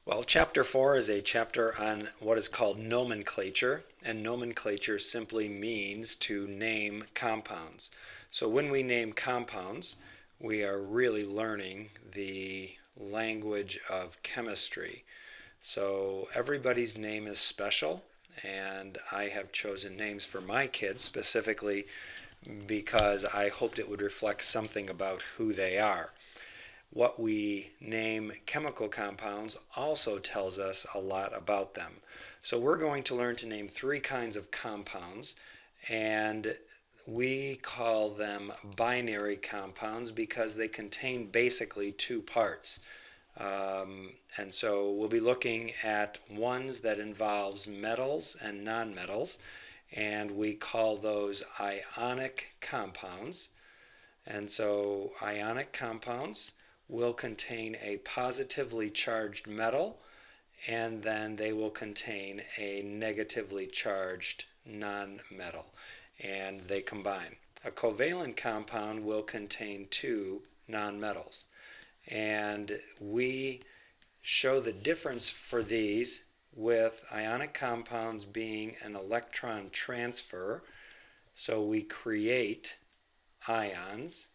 Well, Chapter 4 is a chapter on what is called nomenclature, and nomenclature simply means to name compounds. So when we name compounds, we are really learning the language of chemistry. So everybody's name is special, and I have chosen names for my kids specifically because I hoped it would reflect something about who they are. What we name chemical compounds also tells us a lot about them. So we're going to learn to name three kinds of compounds, and we call them binary compounds because they contain basically two parts. And so we'll be looking at ones that involves metals and nonmetals, and we call those ionic compounds. And so ionic compounds will contain a positively charged metal, and then they will contain a negatively charged nonmetal, and they combine. A covalent compound will contain two nonmetals, and we show the difference for these with ionic compounds being an electron transfer. So we create ions.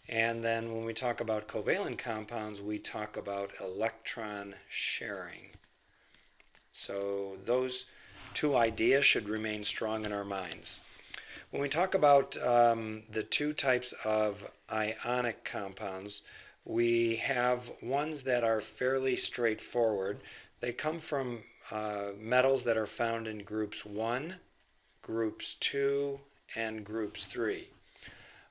And then when we talk about covalent compounds, we talk about electron sharing. So those two ideas should remain strong in our minds. When we talk about the two types of ionic compounds, we have ones that are fairly straightforward. They come from metals that are found in groups 1, groups 2, and groups 3.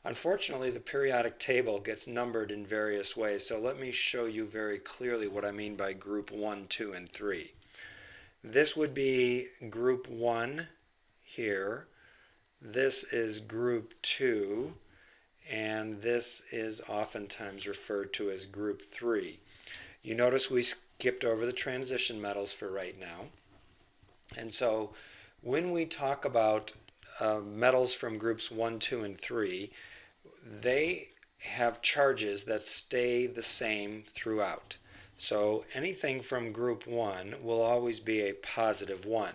Unfortunately, the periodic table gets numbered in various ways, so let me show you very clearly what I mean by group 1, 2, and 3. This would be group 1 here. This is group 2, and this is oftentimes referred to as group 3. You notice we skipped over the transition metals for right now. And so when we talk about metals from groups 1, 2, and 3, they have charges that stay the same throughout. So anything from group 1 will always be a positive 1.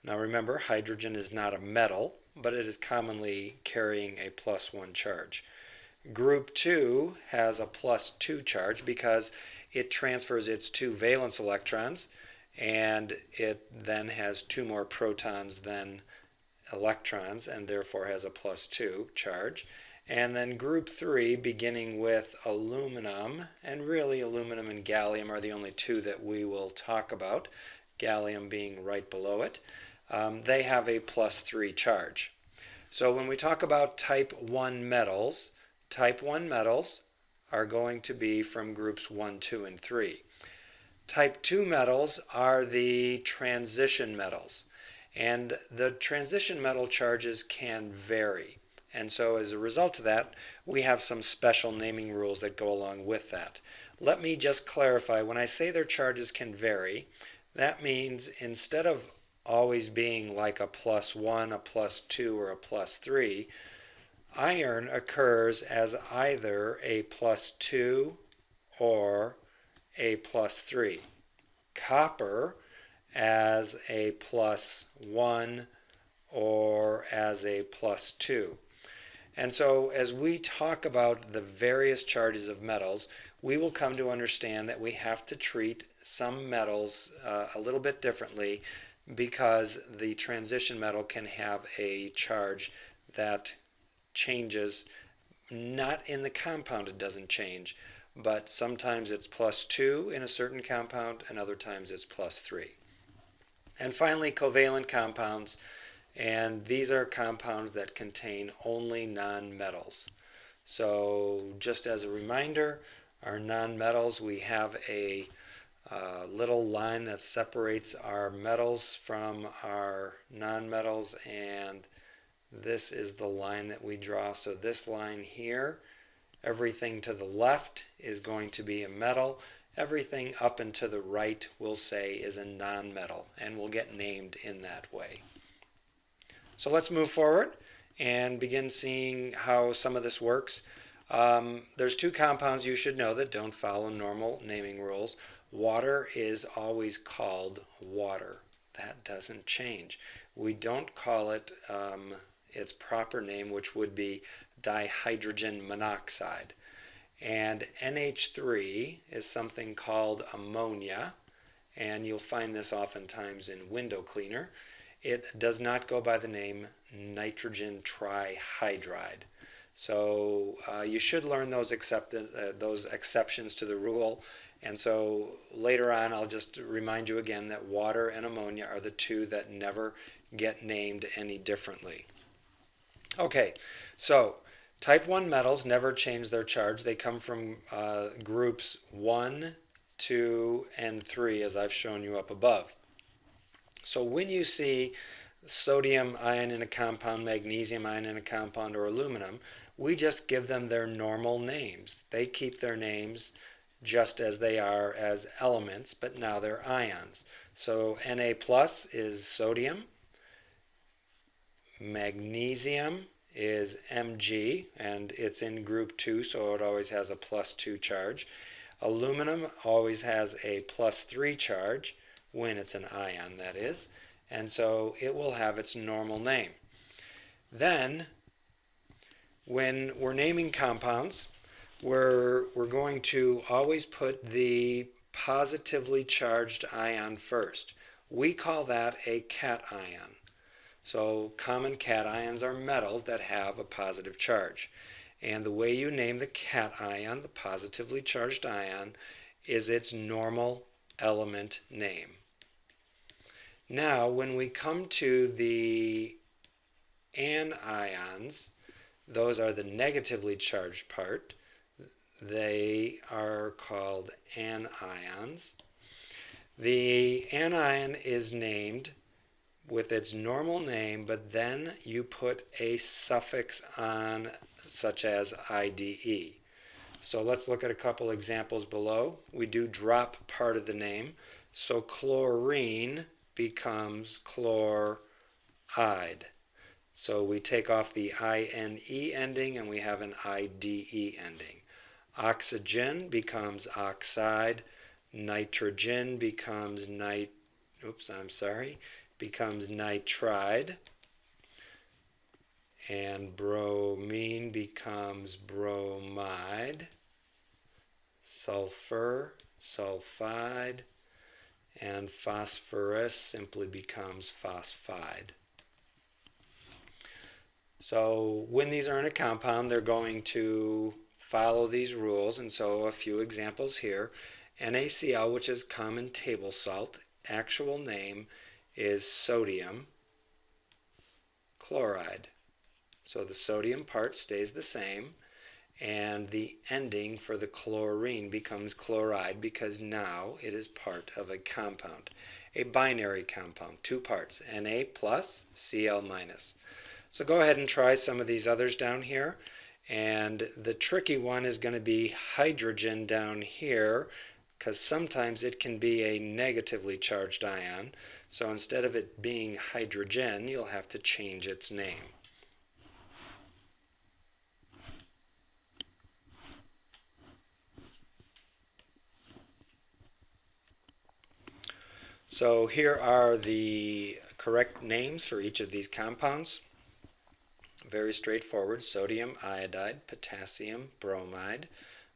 Now remember, hydrogen is not a metal, but it is commonly carrying a +1 charge. Group 2 has a +2 charge because it transfers its two valence electrons, and it then has two more protons than electrons, and therefore has a +2 charge. And then group 3, beginning with aluminum, and really aluminum and gallium are the only two that we will talk about, gallium being right below it, they have a +3 charge. So when we talk about type 1 metals are going to be from groups 1, 2, and 3. Type 2 metals are the transition metals, and the transition metal charges can vary. And so as a result of that, we have some special naming rules that go along with that. Let me just clarify, when I say their charges can vary, that means instead of always being like a +1, a +2, or a +3, iron occurs as either a +2 or a +3. Copper as a +1 or as a +2. And so as we talk about the various charges of metals, we will come to understand that we have to treat some metals a little bit differently because the transition metal can have a charge that changes. Not in the compound it doesn't change, but sometimes it's +2 in a certain compound and other times it's +3. And finally, covalent compounds. And these are compounds that contain only nonmetals. So just as a reminder, our nonmetals, we have a little line that separates our metals from our nonmetals, and this is the line that we draw. So this line here, everything to the left is going to be a metal. Everything up and to the right, we'll say, is a nonmetal, and will get named in that way. So let's move forward and begin seeing how some of this works. There's two compounds you should know that don't follow normal naming rules. water is always called water. That doesn't change. We don't call it its proper name, which would be dihydrogen monoxide. And NH3 is something called ammonia, and you'll find this oftentimes in window cleaner. It does not go by the name nitrogen trihydride. So you should learn those exceptions to the rule. And so later on, I'll just remind you again that water and ammonia are the two that never get named any differently. Okay, so type 1 metals never change their charge. They come from groups 1, 2, and 3, as I've shown you up above. So when you see sodium ion in a compound, magnesium ion in a compound, or aluminum, we just give them their normal names. They keep their names just as they are as elements, but now they're ions. So Na plus is sodium, magnesium is Mg, and it's in group 2, so it always has a +2 charge. Aluminum always has a +3 charge, when it's an ion, that is, and so it will have its normal name. Then, when we're naming compounds, we're going to always put the positively charged ion first. We call that a cation. So common cations are metals that have a positive charge. And the way you name the cation, the positively charged ion, is its normal element name. Now, when we come to the anions, those are the negatively charged part. They are called anions. The anion is named with its normal name, but then you put a suffix on, such as IDE. So let's look at a couple examples below. We do drop part of the name. So chlorine becomes chloride. So we take off the INE ending and we have an IDE ending. Oxygen becomes oxide. Nitrogen becomes becomes nitride. And bromine becomes bromide. Sulfur, sulfide. And phosphorus simply becomes phosphide. So when these are in a compound, they're going to follow these rules, and so a few examples here. NaCl, which is common table salt, actual name is sodium chloride. So the sodium part stays the same, and the ending for the chlorine becomes chloride because now it is part of a compound. A binary compound, 2 parts, Na plus, Cl minus. So go ahead and try some of these others down here. And the tricky one is going to be hydrogen down here, because sometimes it can be a negatively charged ion. So instead of it being hydrogen, you'll have to change its name. So here are the correct names for each of these compounds. Very straightforward: sodium iodide, potassium bromide,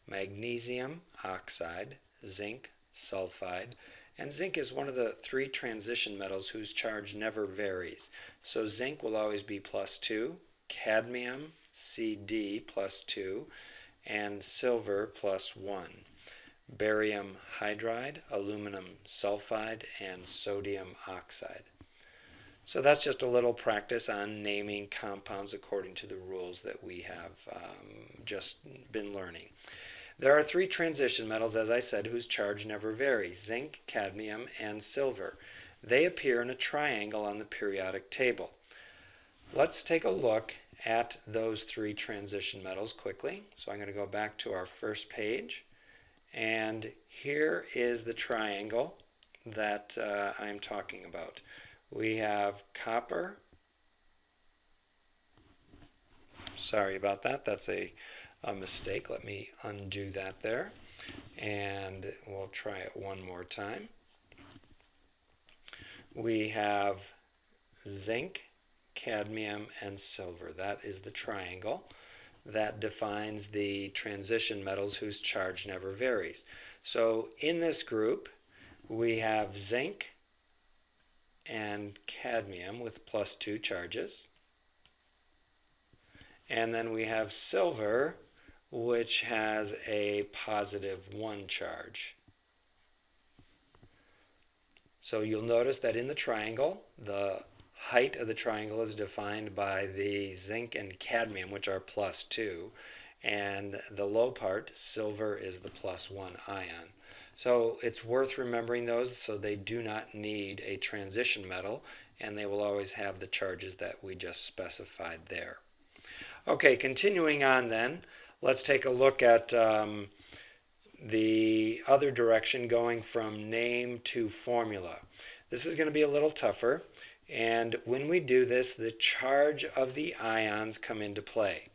magnesium oxide, zinc sulfide, and zinc is one of the 3 transition metals whose charge never varies. So zinc will always be +2, cadmium Cd +2, and silver +1. Barium hydride, aluminum sulfide, and sodium oxide. So that's just a little practice on naming compounds according to the rules that we have just been learning. There are 3 transition metals, as I said, whose charge never varies: zinc, cadmium, and silver. They appear in a triangle on the periodic table. Let's take a look at those 3 transition metals quickly. So I'm going to go back to our first page, and here is the triangle that I'm talking about. We have copper. Sorry about that. That's a mistake. Let me undo that there. And we'll try it one more time. We have zinc, cadmium, and silver. That is the triangle that defines the transition metals whose charge never varies. So in this group, we have zinc and cadmium with +2 charges. And then we have silver, which has a +1 charge. So you'll notice that in the triangle, the height of the triangle is defined by the zinc and cadmium, which are +2, and the low part, silver, is the +1 ion. So it's worth remembering those, so they do not need a transition metal, and they will always have the charges that we just specified there. Okay, continuing on then, let's take a look at the other direction, going from name to formula. This is going to be a little tougher, and when we do this, the charge of the ions come into play.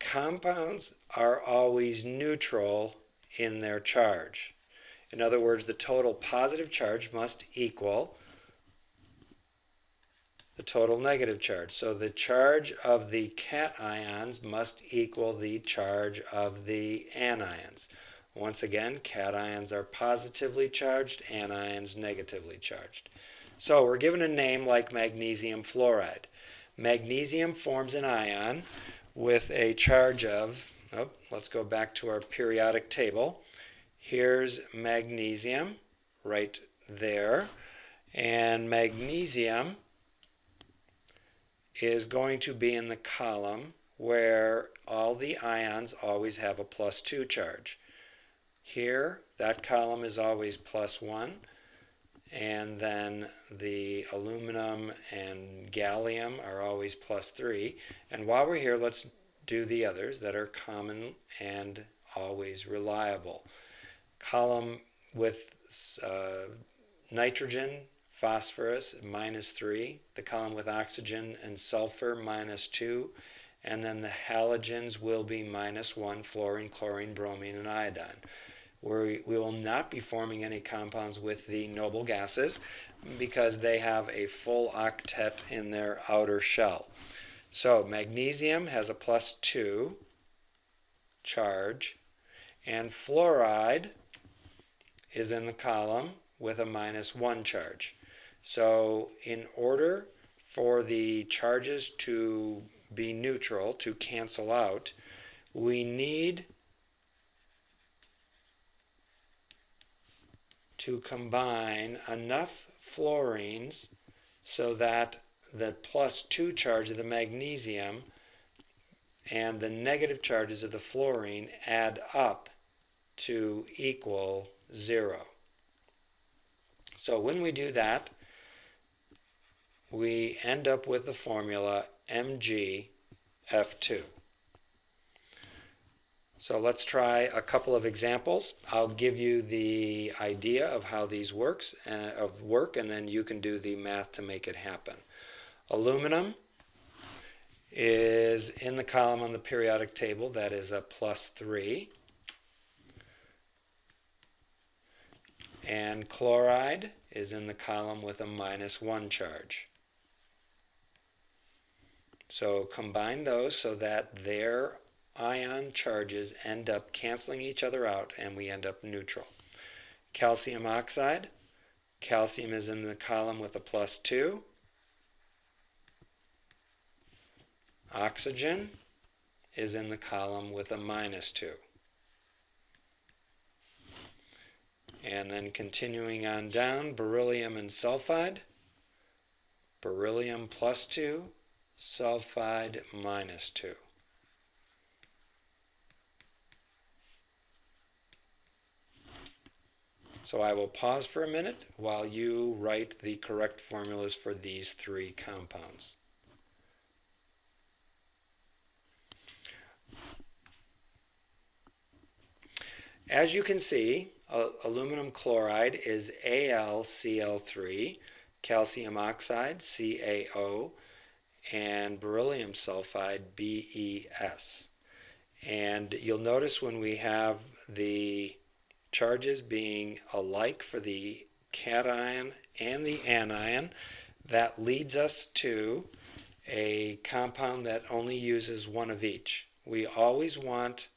Compounds are always neutral in their charge. In other words, the total positive charge must equal the total negative charge. So the charge of the cations must equal the charge of the anions. Once again, cations are positively charged, anions negatively charged. So we're given a name like magnesium fluoride. Magnesium forms an ion with a charge of, let's go back to our periodic table. Here's magnesium right there, and magnesium is going to be in the column where all the ions always have a +2 charge. Here, that column is always +1, and then the aluminum and gallium are always +3. And while we're here, let's do the others that are common and always reliable. Column with nitrogen, phosphorus, -3. The column with oxygen and sulfur, -2. And then the halogens will be -1, fluorine, chlorine, bromine, and iodine. We will not be forming any compounds with the noble gases because they have a full octet in their outer shell. So magnesium has a +2 charge, and fluoride is in the column with a -1 charge. So in order for the charges to be neutral, to cancel out, we need to combine enough fluorines so that the +2 charge of the magnesium and the negative charges of the fluorine add up to equal 0. So when we do that, we end up with the formula MgF2. So let's try a couple of examples. I'll give you the idea of how these work, and then you can do the math to make it happen. Aluminum is in the column on the periodic table that is a +3. And chloride is in the column with a -1 charge. So combine those so that their ion charges end up canceling each other out, and we end up neutral. Calcium oxide, calcium is in the column with a +2. Oxygen is in the column with a -2. And then continuing on down, beryllium and sulfide. Beryllium +2, sulfide -2. So I will pause for a minute while you write the correct formulas for these three compounds. As you can see, aluminum chloride is AlCl3, calcium oxide CaO, and beryllium sulfide BeS. And you'll notice when we have the charges being alike for the cation and the anion, that leads us to a compound that only uses one of each. We always want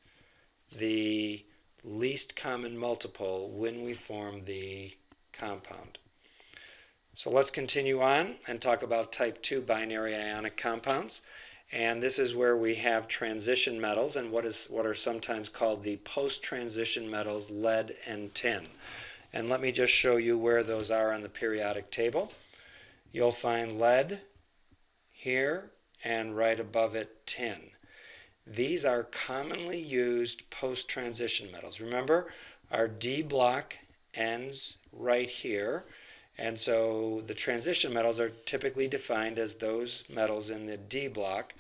the least common multiple when we form the compound. So let's continue on and talk about type 2 binary ionic compounds. And this is where we have transition metals and what are sometimes called the post-transition metals, lead and tin. And let me just show you where those are on the periodic table. You'll find lead here and right above it tin. These are commonly used post-transition metals. Remember, our D block ends right here, and so the transition metals are typically defined as those metals in the D block,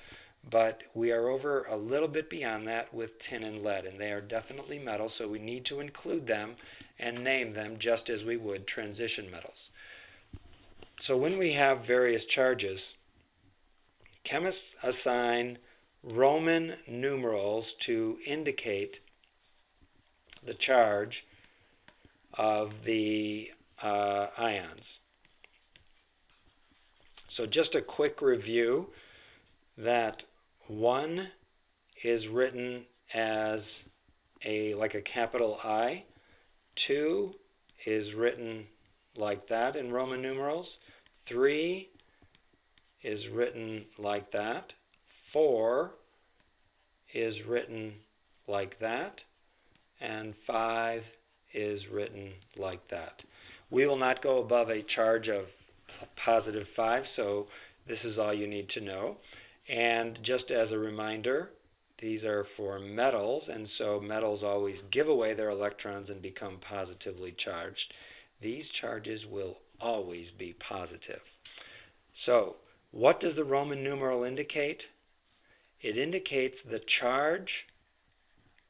but we are over a little bit beyond that with tin and lead, and they are definitely metals, so we need to include them and name them just as we would transition metals. So when we have various charges, chemists assign Roman numerals to indicate the charge of the ions. So just a quick review, that 1 is written as like a capital I, 2 is written like that in Roman numerals, 3 is written like that, 4 is written like that, and 5 is written like that. We will not go above a charge of positive 5, so this is all you need to know. And just as a reminder, these are for metals, and so metals always give away their electrons and become positively charged. These charges will always be positive. So, what does the Roman numeral indicate? It indicates the charge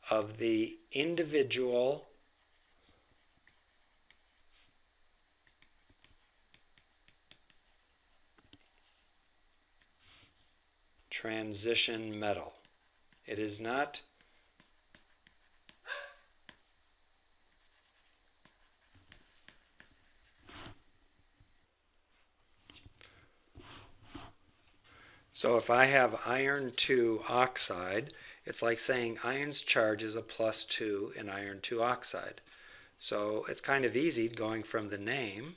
of the individual transition metal. It is not so if I have iron 2 oxide, it's like saying iron's charge is a +2 in iron 2 oxide. So it's kind of easy going from the name.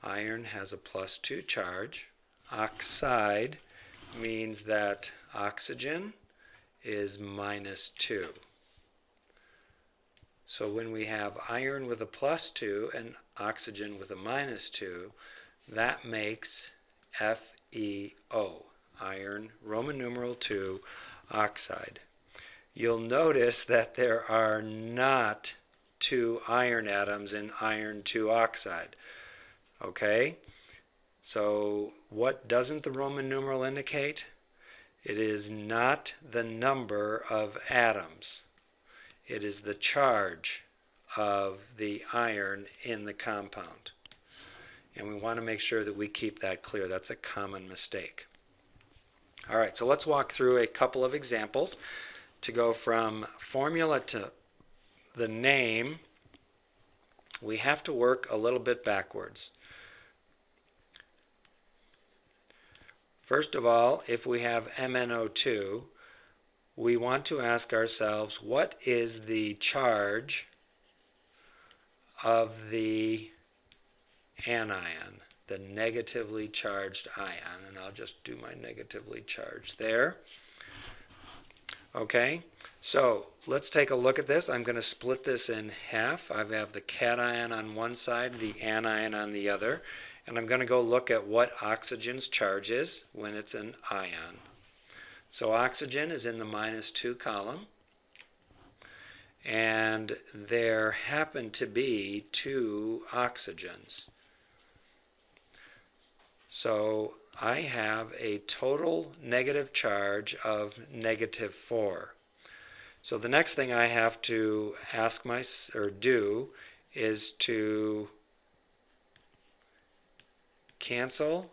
Iron has a +2 charge. Oxide means that oxygen is -2. So when we have iron with a +2 and oxygen with a -2, that makes FeO, iron, Roman numeral 2, oxide. You'll notice that there are not 2 iron atoms in iron 2 oxide. Okay? So what doesn't the Roman numeral indicate? It is not the number of atoms. It is the charge of the iron in the compound. And we want to make sure that we keep that clear. That's a common mistake. All right, so let's walk through a couple of examples to go from formula to the name. We have to work a little bit backwards. First of all, if we have MnO2, we want to ask ourselves, what is the charge of the anion, the negatively charged ion? And I'll just do my negatively charged there. Okay, so let's take a look at this. I'm going to split this in half. I have the cation on one side, the anion on the other. And I'm going to go look at what oxygen's charge is when it's an ion. So oxygen is in the -2 column. And there happen to be 2 oxygens. So I have a total negative charge of -4. So the next thing I have to do is to cancel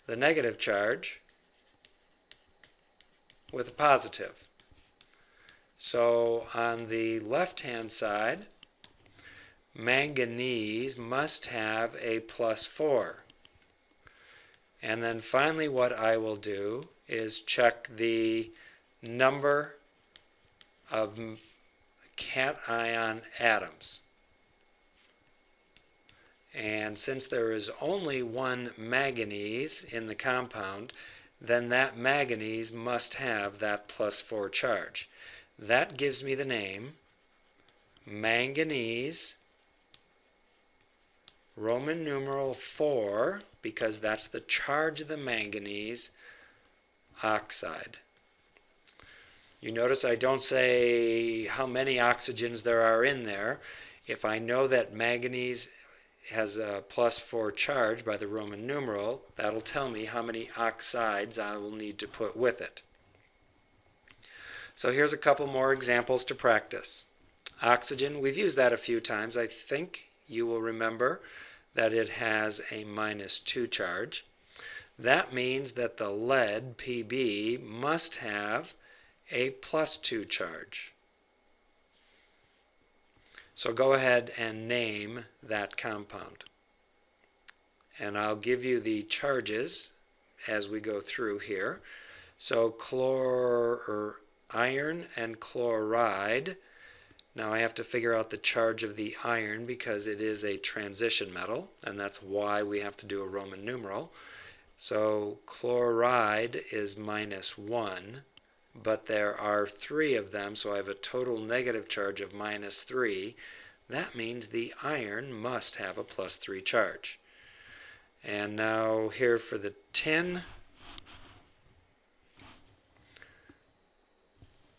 the negative charge with a positive. So on the left-hand side, manganese must have a +4. And then finally what I will do is check the number of cation atoms. And since there is only one manganese in the compound, then that manganese must have that +4 charge. That gives me the name manganese, Roman numeral 4, because that's the charge of the manganese oxide. You notice I don't say how many oxygens there are in there. If I know that manganese has a +4 charge by the Roman numeral, that'll tell me how many oxides I will need to put with it. So here's a couple more examples to practice. Oxygen, we've used that a few times. I think you will remember that it has a -2 charge. That means that the lead, Pb, must have a +2 charge. So go ahead and name that compound. And I'll give you the charges as we go through here. So iron and chloride. Now I have to figure out the charge of the iron because it is a transition metal, and that's why we have to do a Roman numeral. So chloride is -1, but there are 3 of them, so I have a total negative charge of -3. That means the iron must have a +3 charge. And now here for the tin.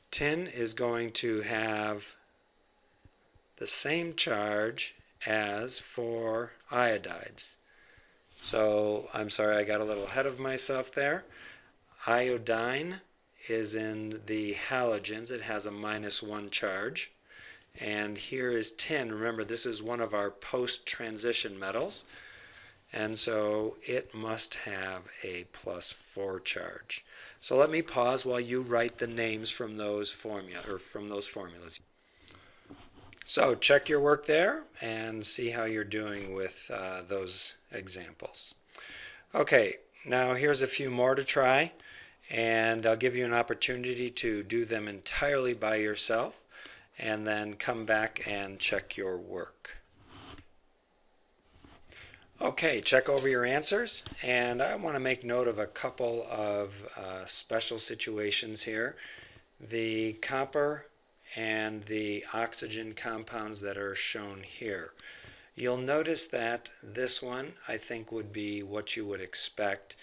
Tin is going to have the same charge as for iodides. So I'm sorry, I got a little ahead of myself there. Iodine is in the halogens. It has a -1 charge. And here is tin. Remember, this is one of our post-transition metals. And so it must have a +4 charge. So let me pause while you write the names from those formulas. So check your work there and see how you're doing with those examples. Okay, now here's a few more to try, and I'll give you an opportunity to do them entirely by yourself and then come back and check your work. Okay, check over your answers, and I want to make note of a couple of special situations here. The copper and the oxygen compounds that are shown here. You'll notice that this one I think would be what you would expect.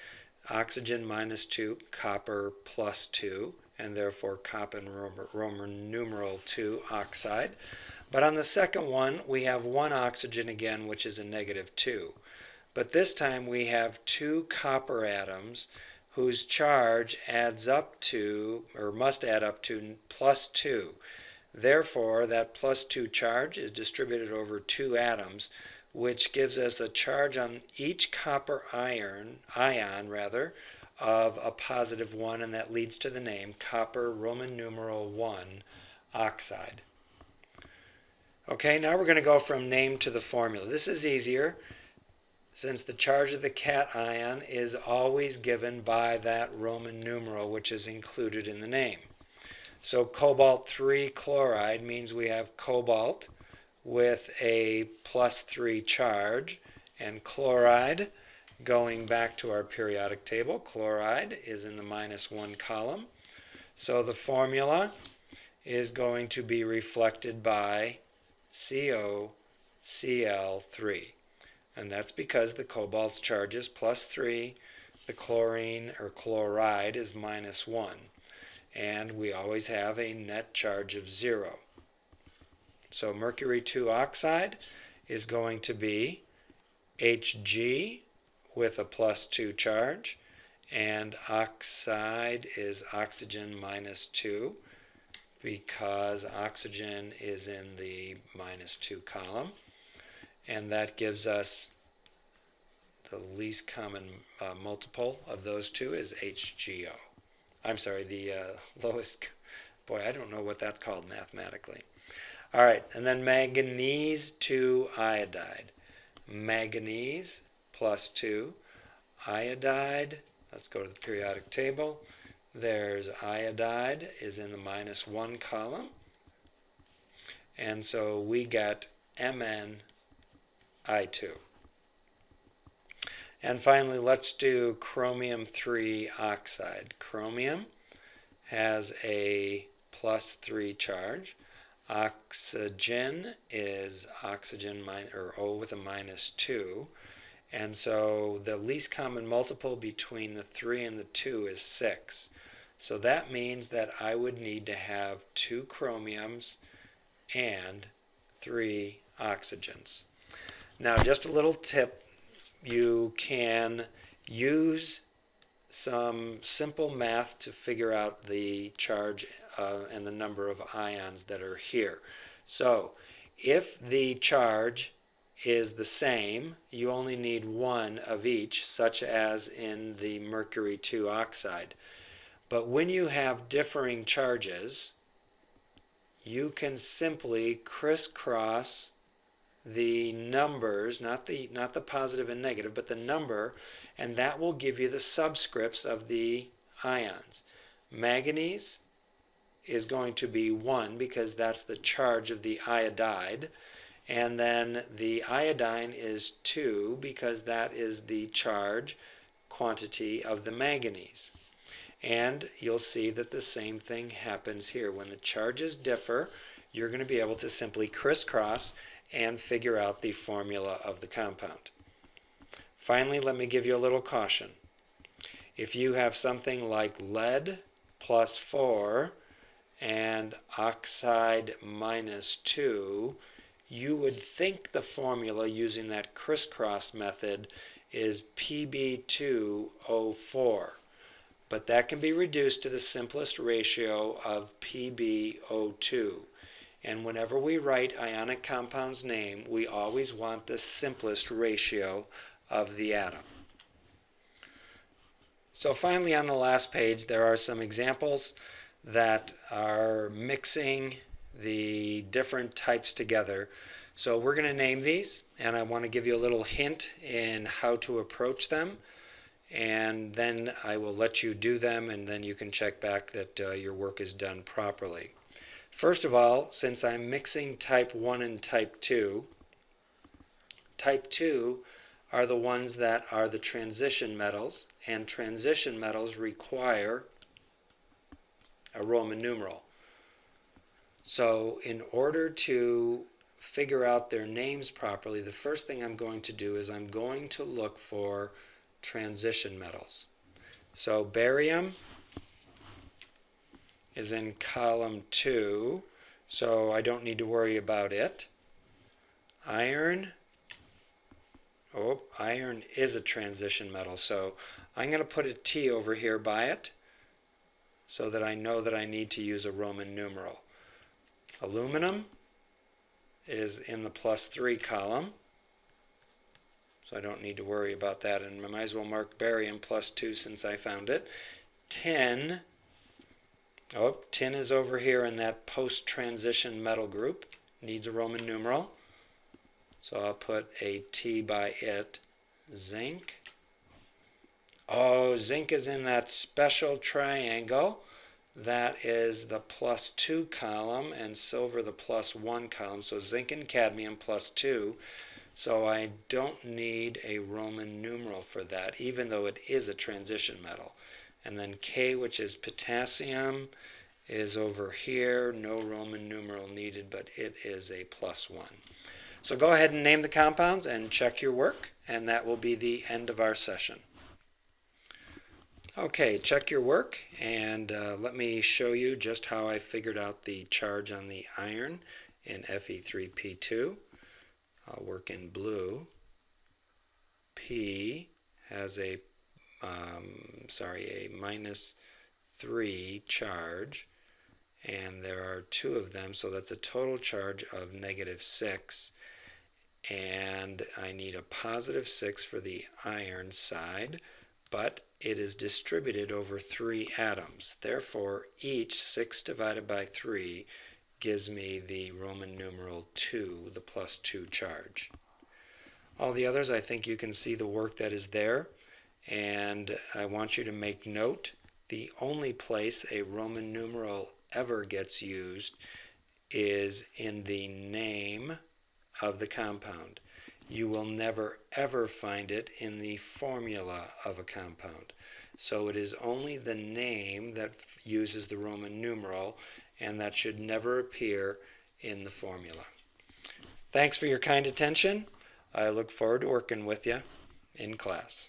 Oxygen -2, copper +2, and therefore copper Roman numeral 2 oxide. But on the second one we have one oxygen again, which is a -2. But this time we have 2 copper atoms whose charge adds up to, or must add up to, +2. Therefore, that +2 charge is distributed over 2 atoms, which gives us a charge on each copper ion of a +1, and that leads to the name copper Roman numeral 1 oxide. Okay, now we're going to go from name to the formula. This is easier, since the charge of the cation is always given by that Roman numeral, which is included in the name. So cobalt-3 chloride means we have cobalt with a +3 charge, and chloride, going back to our periodic table, chloride is in the -1 column. So the formula is going to be reflected by COCl3. And that's because the cobalt's charge is +3, the chlorine or chloride is -1, and we always have a net charge of 0. So mercury 2 oxide is going to be Hg with a +2 charge, and oxide is oxygen -2 because oxygen is in the -2 column. And that gives us the least common multiple of those two is HgO. I'm sorry, the lowest, boy, I don't know what that's called mathematically. All right, and then manganese to iodide. Manganese plus 2. Iodide, let's go to the periodic table. There's iodide is in the -1 column. And so we get MnI2. And finally, let's do chromium 3 oxide. Chromium has a +3 charge. Oxygen is oxygen or O with a -2. And so the least common multiple between the 3 and the 2 is 6. So that means that I would need to have 2 chromiums and 3 oxygens. Now, just a little tip, you can use some simple math to figure out the charge and the number of ions that are here. So, if the charge is the same, you only need 1 of each, such as in the mercury 2 oxide. But when you have differing charges, you can simply crisscross the numbers, not the positive and negative, but the number, and that will give you the subscripts of the ions. Manganese is going to be 1 because that's the charge of the iodide, and then the iodine is 2 because that is the charge quantity of the manganese. And you'll see that the same thing happens here. When the charges differ, you're going to be able to simply crisscross and figure out the formula of the compound. Finally, let me give you a little caution. If you have something like lead +4 and oxide -2, you would think the formula using that crisscross method is Pb2O4. But that can be reduced to the simplest ratio of PbO2. And whenever we write ionic compound's name, we always want the simplest ratio of the atom. So finally, on the last page, there are some examples that are mixing the different types together. So we're going to name these, and I want to give you a little hint in how to approach them. And then I will let you do them, and then you can check back that your work is done properly. First of all, since I'm mixing type 1 and type 2 are the ones that are the transition metals, and transition metals require a Roman numeral. So in order to figure out their names properly, the first thing I'm going to do is I'm going to look for transition metals. So barium is in column 2, so I don't need to worry about it. Iron is a transition metal, so I'm going to put a T over here by it so that I know that I need to use a Roman numeral. Aluminum is in the +3 column, so I don't need to worry about that, and I might as well mark barium +2 since I found it. Tin is over here in that post-transition metal group, needs a Roman numeral, so I'll put a T by it. Zinc. Zinc is in that special triangle. That is the +2 column, and silver the +1 column, so zinc and cadmium +2. So I don't need a Roman numeral for that, even though it is a transition metal. And then K, which is potassium, is over here. No Roman numeral needed, but it is a +1. So go ahead and name the compounds and check your work, and that will be the end of our session. Okay, check your work, and let me show you just how I figured out the charge on the iron in Fe3P2. I'll work in blue. P has a -3 charge, and there are 2 of them, so that's a total charge of -6, and I need a +6 for the iron side, but it is distributed over 3 atoms. Therefore, each 6 divided by 3 gives me the Roman numeral 2, the +2 charge. All the others, I think you can see the work that is there, and I want you to make note, the only place a Roman numeral ever gets used is in the name of the compound. You will never ever find it in the formula of a compound. So it is only the name that uses the Roman numeral, and that should never appear in the formula. Thanks for your kind attention. I look forward to working with you in class.